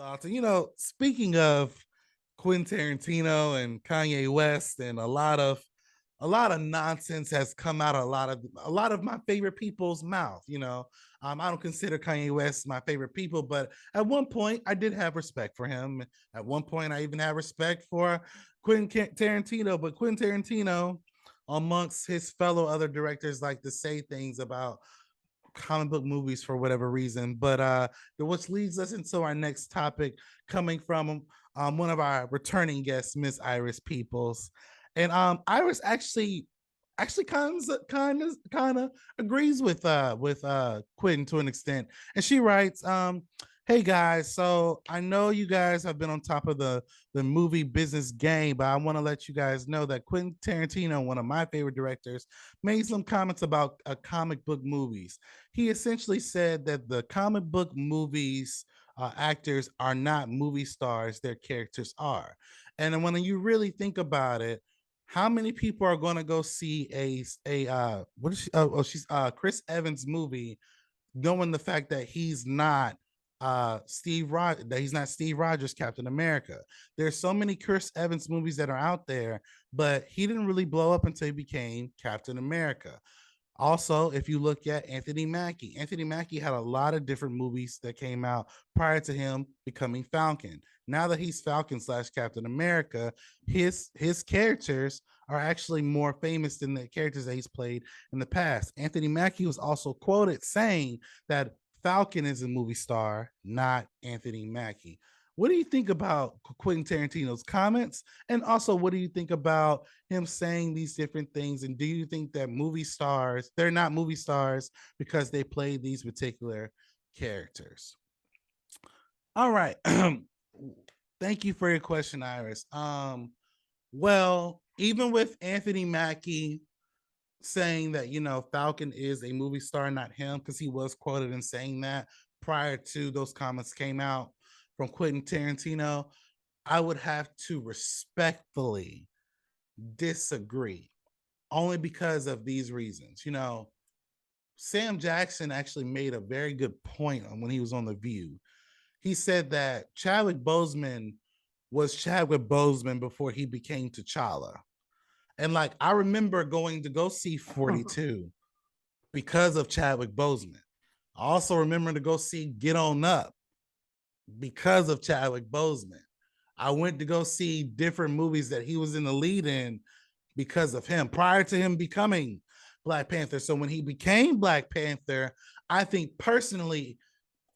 thoughts. And speaking of Quentin Tarantino and Kanye West, and a lot of nonsense has come out of a lot of my favorite people's mouth. I don't consider Kanye West my favorite people, but at one point I did have respect for him. At one point I even had respect for Quentin Tarantino, but Quentin Tarantino, amongst his fellow other directors, like to say things about comic book movies for whatever reason. But which leads us into our next topic, coming from one of our returning guests, Miss Iris Peoples. And Iris actually kind of agrees with Quentin to an extent. And she writes, hey guys, so I know you guys have been on top of the movie business game, but I want to let you guys know that Quentin Tarantino, one of my favorite directors, made some comments about comic book movies. He essentially said that the comic book movies actors are not movie stars, their characters are. And then when you really think about it, how many people are going to go see a what is she, she's Chris Evans movie, knowing the fact that he's not Steve Rogers Captain America. There's so many Chris Evans movies that are out there, but he didn't really blow up until he became Captain America. Also, if you look at Anthony Mackie had a lot of different movies that came out prior to him becoming Falcon. Now that he's Falcon slash Captain America, his characters are actually more famous than the characters that he's played in the past. Anthony Mackie was also quoted saying that Falcon is a movie star, not Anthony Mackie. What do you think about Quentin Tarantino's comments? And also, what do you think about him saying these different things? And do you think that they're not movie stars because they play these particular characters? All right. Thank you for your question, Iris. Well, even with Anthony Mackie saying that, Falcon is a movie star, not him, because he was quoted in saying that prior to those comments came out from Quentin Tarantino, I would have to respectfully disagree, only because of these reasons. Sam Jackson actually made a very good point when he was on The View. He said that Chadwick Boseman was Chadwick Boseman before he became T'Challa. And like, I remember going to go see 42 because of Chadwick Boseman. I also remember to go see Get On Up because of Chadwick Boseman. I went to go see different movies that he was in the lead in because of him, prior to him becoming Black Panther. So when he became Black Panther, I think personally,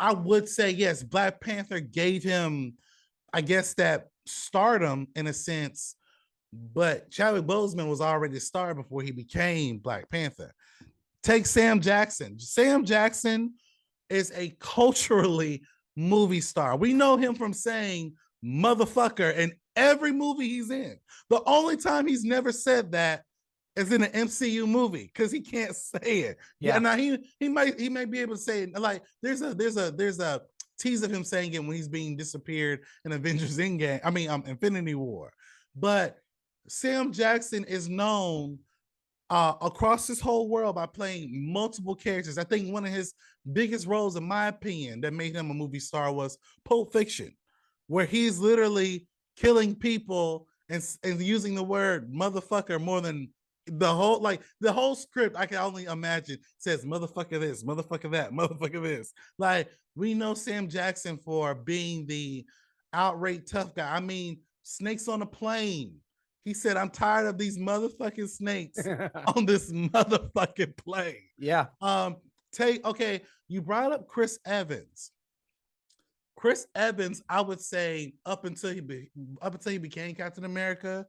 I would say yes, Black Panther gave him, I guess, that stardom in a sense, but Chadwick Boseman was already a star before he became Black Panther. Take Sam Jackson. Sam Jackson is a culturally movie star. We know him from saying motherfucker in every movie he's in. The only time he's never said that is in an MCU movie because he can't say it. Yeah. Now he might be able to say it. Like there's a tease of him saying it when he's being disappeared in Avengers Endgame. I mean, Infinity War. But Sam Jackson is known across this whole world by playing multiple characters. I think one of his biggest roles, in my opinion, that made him a movie star was Pulp Fiction, where he's literally killing people and using the word motherfucker more than the whole script. I can only imagine says motherfucker this, motherfucker that, motherfucker this. Like, we know Sam Jackson for being the outright tough guy. I mean, Snakes on a Plane. He said, I'm tired of these motherfucking snakes on this motherfucking plane. Yeah. Okay, you brought up Chris Evans. Chris Evans, I would say, up until he became Captain America,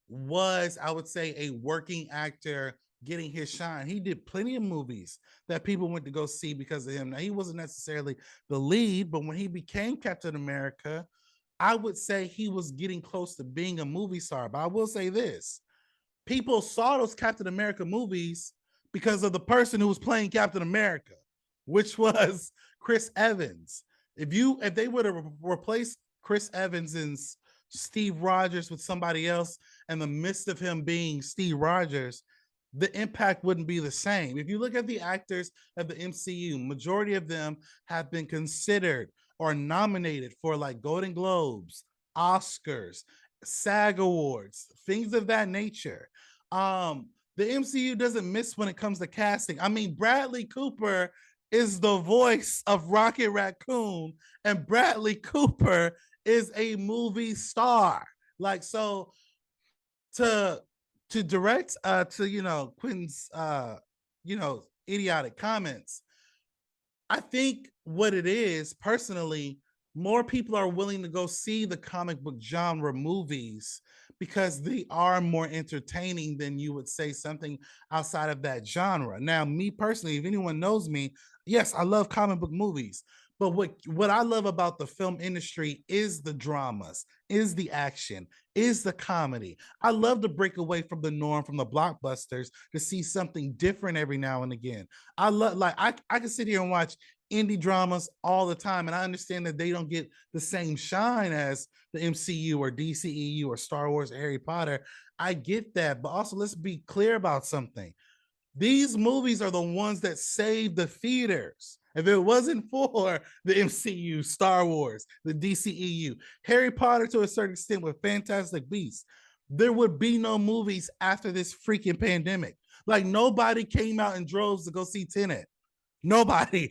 was, I would say, a working actor getting his shine. He did plenty of movies that people went to go see because of him. Now, he wasn't necessarily the lead, but when he became Captain America, I would say he was getting close to being a movie star. But I will say this: people saw those Captain America movies because of the person who was playing Captain America, which was Chris Evans. If they would have replaced Chris Evans and Steve Rogers with somebody else in the midst of him being Steve Rogers, the impact wouldn't be the same. If you look at the actors of the MCU, majority of them have been considered are nominated for like Golden Globes, Oscars, SAG Awards, things of that nature. The MCU doesn't miss when it comes to casting. I mean, Bradley Cooper is the voice of Rocket Raccoon, and Bradley Cooper is a movie star. Like, so to direct to Quentin's idiotic comments, I think what it is personally, more people are willing to go see the comic book genre movies because they are more entertaining than you would say something outside of that genre. Now, me personally, if anyone knows me, yes, I love comic book movies. But what I love about the film industry is the dramas, is the action, is the comedy. I love to break away from the norm, from the blockbusters, to see something different every now and again. I love, like, I can sit here and watch indie dramas all the time, and I understand that they don't get the same shine as the MCU or DCEU or Star Wars or Harry Potter. I get that, but also let's be clear about something. These movies are the ones that save the theaters. If it wasn't for the MCU, Star Wars, the DCEU, Harry Potter to a certain extent with Fantastic Beasts, there would be no movies after this freaking pandemic. Like, nobody came out in droves to go see Tenet. Nobody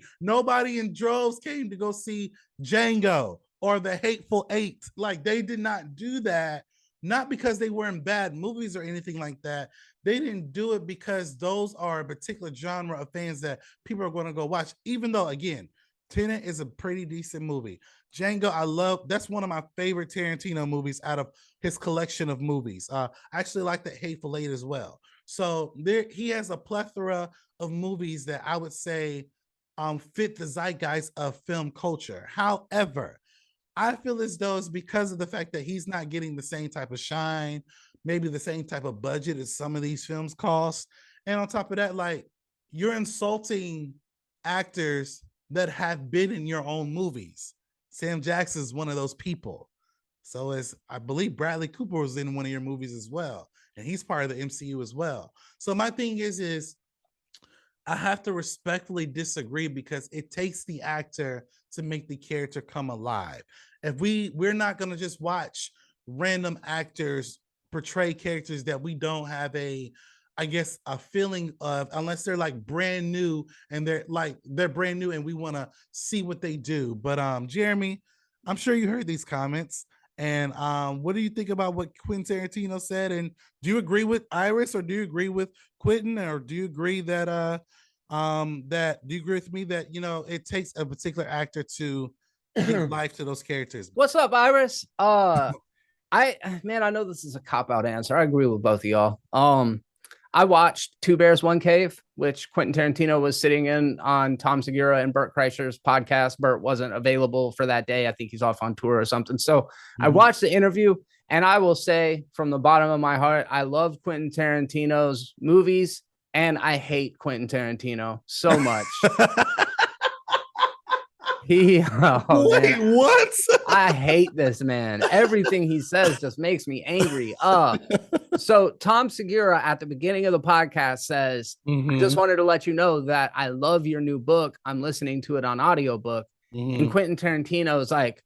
in droves came to go see Django or The Hateful Eight. Like, they did not do that, not because they weren't bad movies or anything like that. They didn't do it because those are a particular genre of fans that people are going to go watch, even though, again, Tenet is a pretty decent movie. Django, I love. That's one of my favorite Tarantino movies out of his collection of movies. I actually like The Hateful Eight as well. So he has a plethora of movies that I would say fit the zeitgeist of film culture. However, I feel as though it's because of the fact that he's not getting the same type of shine, maybe the same type of budget as some of these films cost. And on top of that, like, you're insulting actors that have been in your own movies. Sam Jackson is one of those people. So as I believe Bradley Cooper was in one of your movies as well, and he's part of the MCU as well. So my thing is I have to respectfully disagree because it takes the actor to make the character come alive. If we're not going to just watch random actors portray characters that we don't have a feeling of, unless they're like brand new and they're brand new and we want to see what they do. But Jeremy, I'm sure you heard these comments. And what do you think about what Quentin Tarantino said? And do you agree with Iris, or do you agree with Quentin, or do you agree that do you agree with me that it takes a particular actor to give life to those characters? What's up, Iris? I know this is a cop-out answer. I agree with both of y'all. I watched Two Bears, One Cave, which Quentin Tarantino was sitting in on Tom Segura and Bert Kreischer's podcast. Bert wasn't available for that day. I think he's off on tour or something. So I watched the interview, and I will say from the bottom of my heart, I love Quentin Tarantino's movies, and I hate Quentin Tarantino so much. Wait, what? I hate this man. Everything he says just makes me angry. So Tom Segura at the beginning of the podcast says, I just wanted to let you know that I love your new book. I'm listening to it on audiobook. And Quentin Tarantino is like,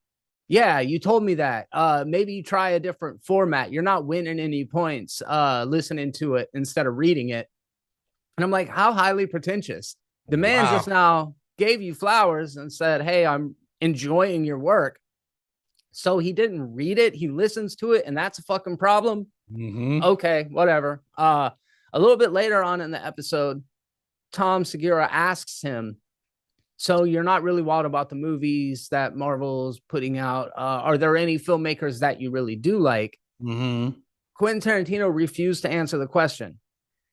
yeah, you told me that. Maybe you try a different format. You're not winning any points listening to it instead of reading it. And I'm like, how highly pretentious. The man just now gave you flowers and said, hey, I'm enjoying your work. So he didn't read it. He listens to it, and that's a fucking problem. Okay, whatever. A little bit later on in the episode, Tom Segura asks him, so you're not really wild about the movies that Marvel's putting out. Are there any filmmakers that you really do like? Quentin Tarantino refused to answer the question.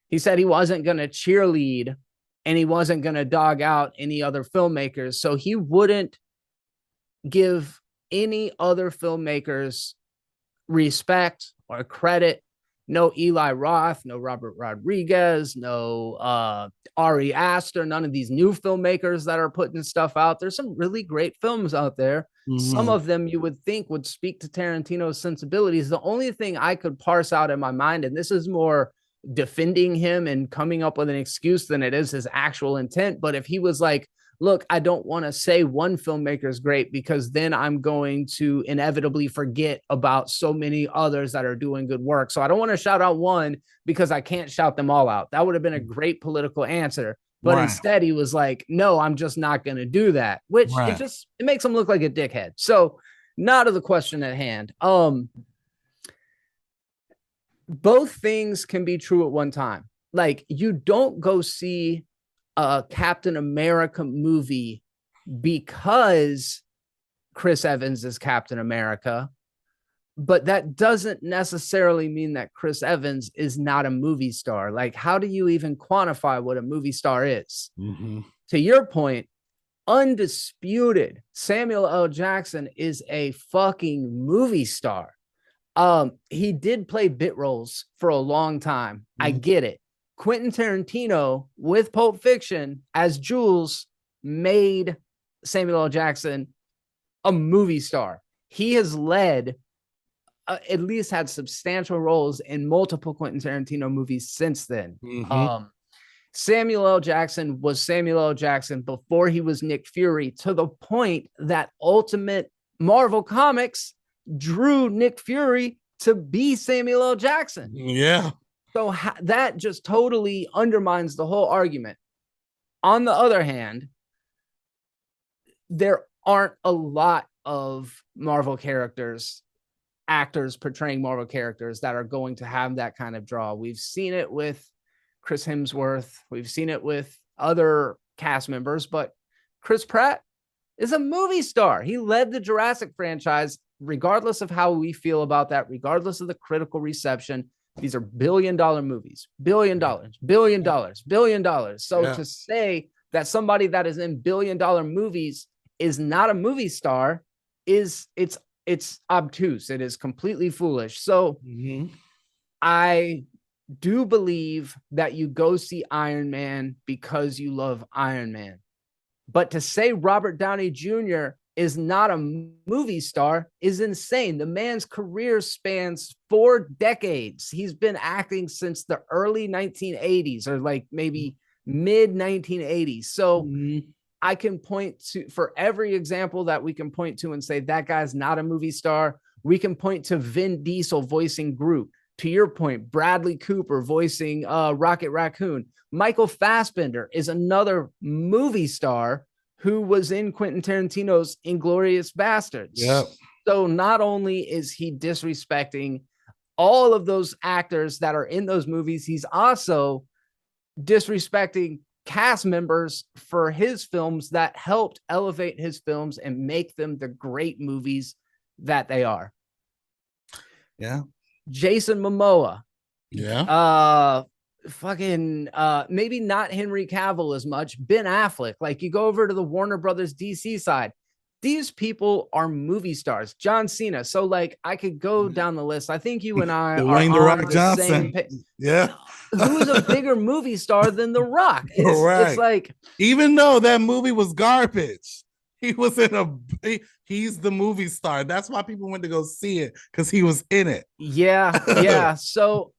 He said he wasn't going to cheerlead and he wasn't going to dog out any other filmmakers. So he wouldn't give any other filmmakers respect or credit. No Eli Roth, no Robert Rodriguez, no Ari Aster, none of these new filmmakers that are putting stuff out. There's some really great films out there. Some of them you would think would speak to Tarantino's sensibilities. The only thing I could parse out in my mind, and this is more defending him and coming up with an excuse than it is his actual intent. But if he was like, look, I don't want to say one filmmaker is great because then I'm going to inevitably forget about so many others that are doing good work. So I don't want to shout out one because I can't shout them all out. That would have been a great political answer. But Right. instead he was like, no, I'm just not going to do that, which Right. it makes him look like a dickhead. So not of the question at hand. Both things can be true at one time. Like, you don't go see a Captain America movie because Chris Evans is Captain America, but that doesn't necessarily mean that Chris Evans is not a movie star. Like, how do you even quantify what a movie star is? Mm-hmm. To your point, undisputed, Samuel L. Jackson is a fucking movie star. He did play bit roles for a long time. Mm-hmm. I get it. Quentin Tarantino with Pulp Fiction as Jules made Samuel L. Jackson a movie star. He has led, at least had substantial roles in multiple Quentin Tarantino movies since then. Mm-hmm. Samuel L. Jackson was Samuel L. Jackson before he was Nick Fury, to the point that Ultimate Marvel Comics drew Nick Fury to be Samuel L. Jackson. Yeah. So that just totally undermines the whole argument. On the other hand, there aren't a lot of Marvel characters, actors portraying Marvel characters that are going to have that kind of draw. We've seen it with Chris Hemsworth. We've seen it with other cast members, but Chris Pratt is a movie star. He led the Jurassic franchise, regardless of how we feel about that, regardless of the critical reception. These are billion-dollar movies, $1 billion, $1 billion. So to say that somebody that is in billion-dollar movies is not a movie star it's obtuse. It is completely foolish. So I do believe that you go see Iron Man because you love Iron Man. But to say Robert Downey Jr. is not a movie star is insane. The man's career spans 4 decades. He's been acting since the early 1980s, or like maybe mid 1980s. So I can point to, for every example that we can point to and say that guy's not a movie star, we can point to Vin Diesel voicing Groot. To your point, Bradley Cooper voicing Rocket Raccoon. Michael Fassbender is another movie star who was in Quentin Tarantino's Inglourious Bastards. Yep. So not only is he disrespecting all of those actors that are in those movies, he's also disrespecting cast members for his films that helped elevate his films and make them the great movies that they are. Yeah. Jason Momoa. Yeah. Maybe not Henry Cavill as much. Ben Affleck. Like, you go over to the Warner Brothers DC side, these people are movie stars. John Cena. So like, I could go down the list. I think you and I are on the Johnson. same Yeah. Who's a bigger movie star than The Rock? It's like, even though that movie was garbage, he was in he's the movie star. That's why people went to go see it, because he was in it. Yeah. So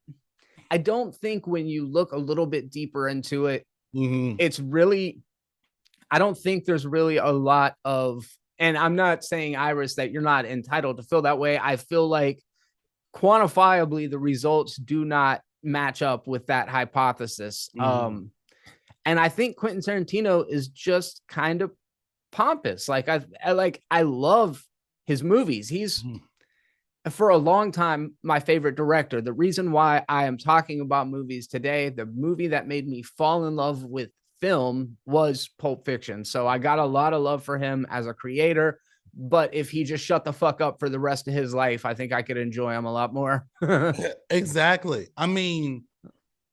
I don't think when you look a little bit deeper into it, it's really, I don't think there's really a lot of, and I'm not saying, Iris, that you're not entitled to feel that way. I feel like quantifiably the results do not match up with that hypothesis. And I think Quentin Tarantino is just kind of pompous. Like, I love his movies. He's for a long time my favorite director. The reason why I am talking about movies today, the movie that made me fall in love with film was Pulp Fiction. So I got a lot of love for him as a creator, but if he just shut the fuck up for the rest of his life, I think I could enjoy him a lot more. Exactly. I mean,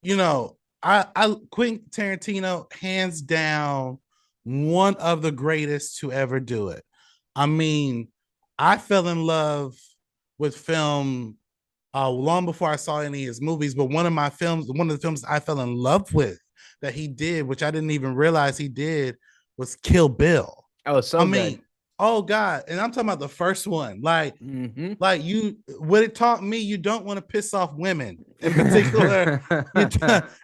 Quentin Tarantino, hands down, one of the greatest to ever do it. I mean, I fell in love with film long before I saw any of his movies, but one of the films I fell in love with that he did, which I didn't even realize he did, was Kill Bill. Oh, so good. Oh God. And I'm talking about the first one. Like, what it taught me, you don't want to piss off women. in particular,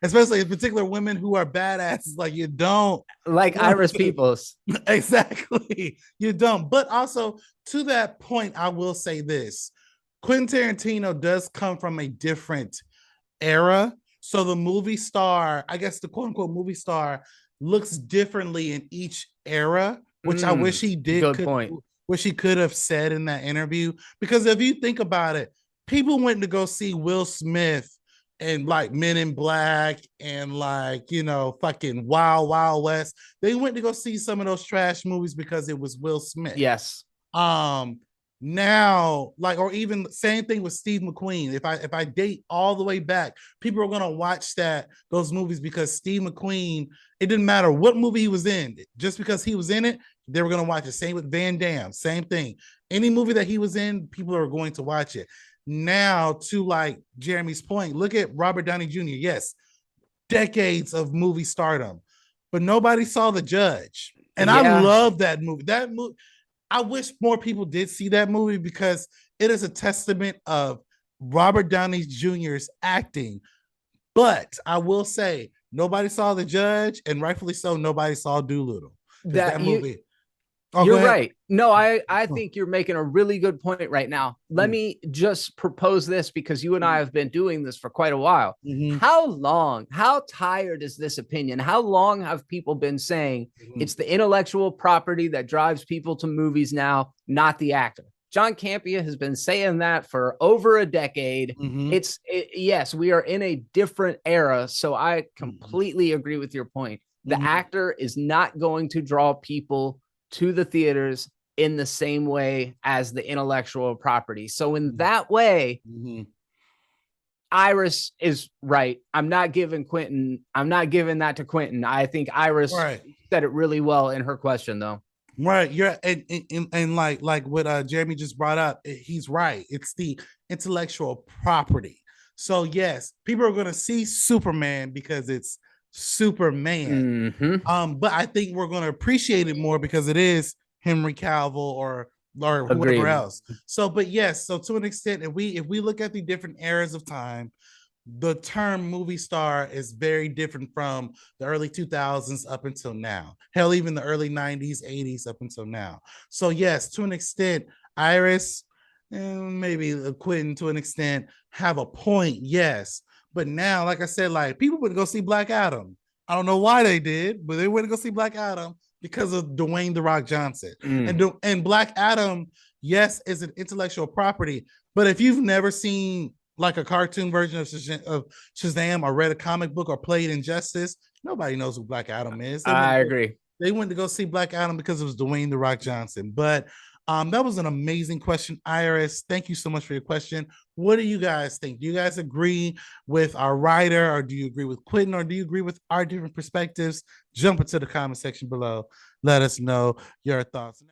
especially in particular women who are badasses. Like you don't like Iris Peoples. exactly. You don't. But also to that point, I will say this: Quentin Tarantino does come from a different era. So the movie star, I guess the quote unquote movie star, looks differently in each era, which I wish he did. Good point. Which he could have said in that interview. Because if you think about it, people went to go see Will Smith and like Men in Black and like, you know, fucking Wild Wild West. They went to go see some of those trash movies because it was Will Smith. Yes. Now, like, or even same thing with Steve McQueen. If I date all the way back, people are gonna watch those movies because Steve McQueen, it didn't matter what movie he was in, just because he was in it, they were gonna watch it. Same with Van Damme, same thing. Any movie that he was in, people are going to watch it. Now, to like Jeremy's point, look at Robert Downey Jr. Yes, decades of movie stardom, but nobody saw The Judge. And I love that movie. That movie, I wish more people did see that movie because it is a testament of Robert Downey Jr.'s acting. But I will say, nobody saw The Judge, and rightfully so, nobody saw Doolittle. That movie. You're right. No, I think you're making a really good point right now. Let me just propose this because you and I have been doing this for quite a while. How tired is this opinion? How long have people been saying it's the intellectual property that drives people to movies now, not the actor? John Campea has been saying that for over a decade. Yes, we are in a different era. So I completely agree with your point. The actor is not going to draw people to the theaters in the same way as the intellectual property. So in that way, Iris is right. I'm not giving that to Quentin. I think Iris said it really well in her question though. Right. You're and like what Jeremy just brought up, he's right. It's the intellectual property. So yes, people are going to see Superman because it's Superman. But I think we're going to appreciate it more because it is Henry Cavill or whoever else. So, but yes, so to an extent, if we look at the different eras of time, the term movie star is very different from the early 2000s up until now. Hell, even the early 90s, 80s up until now. So yes, to an extent, Iris and maybe Quentin to an extent have a point, yes. But now, like I said, like people would go see Black Adam. I don't know why they did, but they went to go see Black Adam because of Dwayne The Rock Johnson. And Black Adam, yes, is an intellectual property. But if you've never seen like a cartoon version of Shazam or read a comic book or played Injustice, nobody knows who Black Adam is. I agree. They went to go see Black Adam because it was Dwayne The Rock Johnson. But that was an amazing question, Iris. Thank you so much for your question. What do you guys think? Do you guys agree with our writer, or do you agree with Quentin, or do you agree with our different perspectives? Jump into the comment section below. Let us know your thoughts.